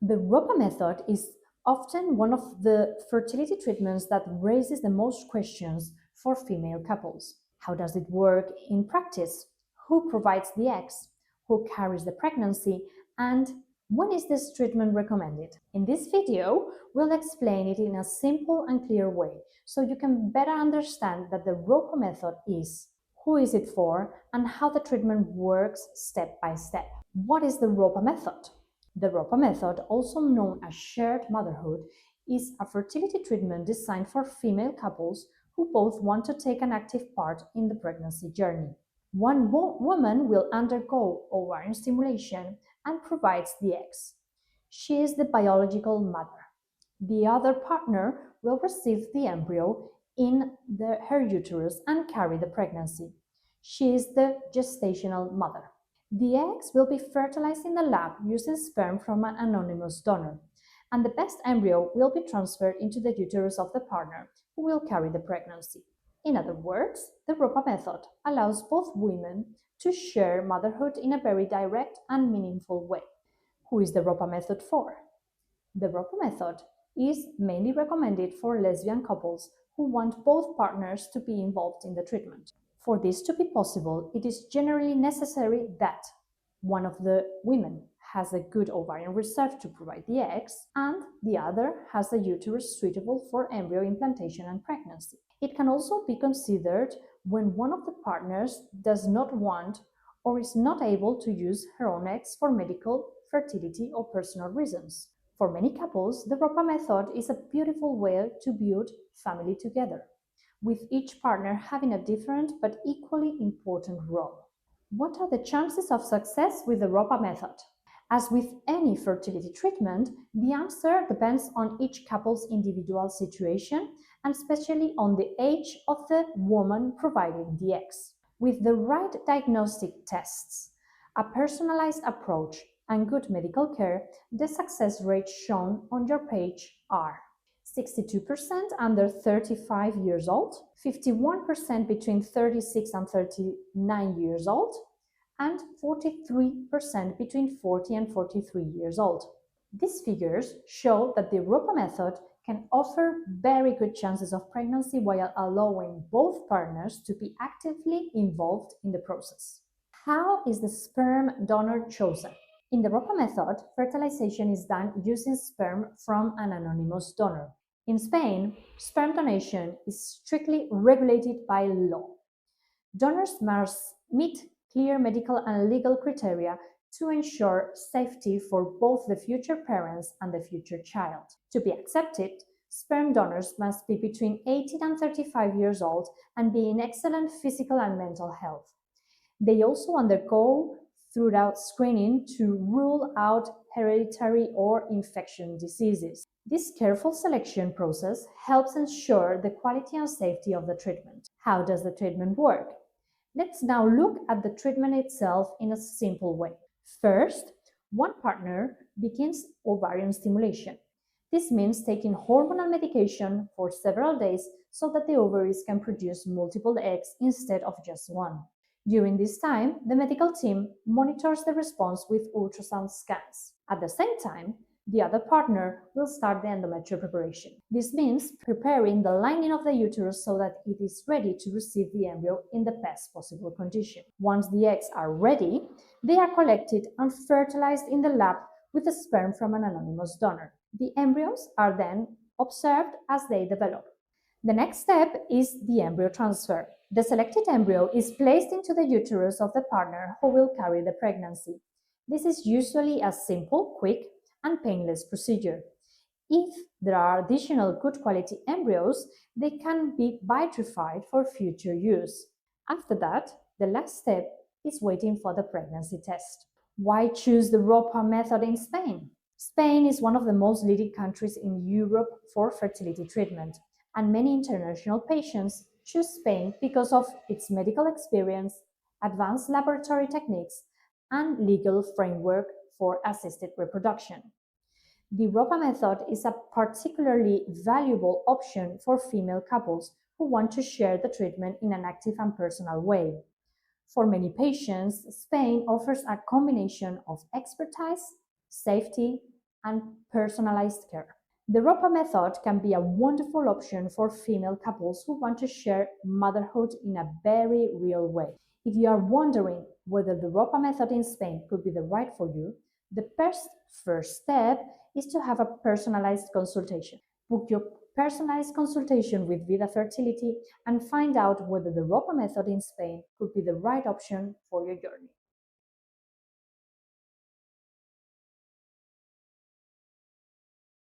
The ROPA method is often one of the fertility treatments that raises the most questions for female couples. How does it work in practice? Who provides the eggs? Who carries the pregnancy? And when is this treatment recommended? In this video, we'll explain it in a simple and clear way so you can better understand that the ROPA method is, who is it for, and how the treatment works step by step. What is the ROPA method? The ROPA method, also known as shared motherhood, is a fertility treatment designed for female couples who both want to take an active part in the pregnancy journey. One woman will undergo ovarian stimulation and provides the eggs. She is the biological mother. The other partner will receive the embryo in her uterus and carry the pregnancy. She is the gestational mother. The eggs will be fertilized in the lab using sperm from an anonymous donor, and the best embryo will be transferred into the uterus of the partner who will carry the pregnancy. In other words, the ROPA method allows both women to share motherhood in a very direct and meaningful way. Who is the ROPA method for? The ROPA method is mainly recommended for lesbian couples who want both partners to be involved in the treatment. For this to be possible, it is generally necessary that one of the women has a good ovarian reserve to provide the eggs, and the other has a uterus suitable for embryo implantation and pregnancy. It can also be considered when one of the partners does not want or is not able to use her own eggs for medical, fertility, or personal reasons. For many couples, the ROPA method is a beautiful way to build family together, with each partner having a different but equally important role. What are the chances of success with the ROPA method? As with any fertility treatment, the answer depends on each couple's individual situation and especially on the age of the woman providing the eggs. With the right diagnostic tests, a personalized approach, and good medical care, the success rates shown on your page are 62% under 35 years old, 51% between 36 and 39 years old, and 43% between 40 and 43 years old. These figures show that the ROPA method can offer very good chances of pregnancy while allowing both partners to be actively involved in the process. How is the sperm donor chosen? In the ROPA method, fertilization is done using sperm from an anonymous donor. In Spain, sperm donation is strictly regulated by law. Donors must meet clear medical and legal criteria to ensure safety for both the future parents and the future child. To be accepted, sperm donors must be between 18 and 35 years old and be in excellent physical and mental health. They also undergo thorough screening to rule out hereditary or infectious diseases. This careful selection process helps ensure the quality and safety of the treatment. How does the treatment work? Let's now look at the treatment itself in a simple way. First, one partner begins ovarian stimulation. This means taking hormonal medication for several days so that the ovaries can produce multiple eggs instead of just one. During this time, the medical team monitors the response with ultrasound scans. At the same time, the other partner will start the endometrial preparation. This means preparing the lining of the uterus so that it is ready to receive the embryo in the best possible condition. Once the eggs are ready, they are collected and fertilized in the lab with the sperm from an anonymous donor. The embryos are then observed as they develop. The next step is the embryo transfer. The selected embryo is placed into the uterus of the partner who will carry the pregnancy. This is usually a simple, quick, and painless procedure. If there are additional good quality embryos, they can be vitrified for future use. After that, the last step is waiting for the pregnancy test. Why choose the ROPA method in Spain? Spain is one of the most leading countries in Europe for fertility treatment, and many international patients choose Spain because of its medical experience, advanced laboratory techniques, and legal framework for assisted reproduction. The ROPA method is a particularly valuable option for female couples who want to share the treatment in an active and personal way. For many patients, Spain offers a combination of expertise, safety, and personalized care. The ROPA method can be a wonderful option for female couples who want to share motherhood in a very real way. If you are wondering whether the ROPA method in Spain could be the right for you, the first step is to have a personalized consultation. Book your personalized consultation with Vida Fertility and find out whether the ROPA method in Spain could be the right option for your journey.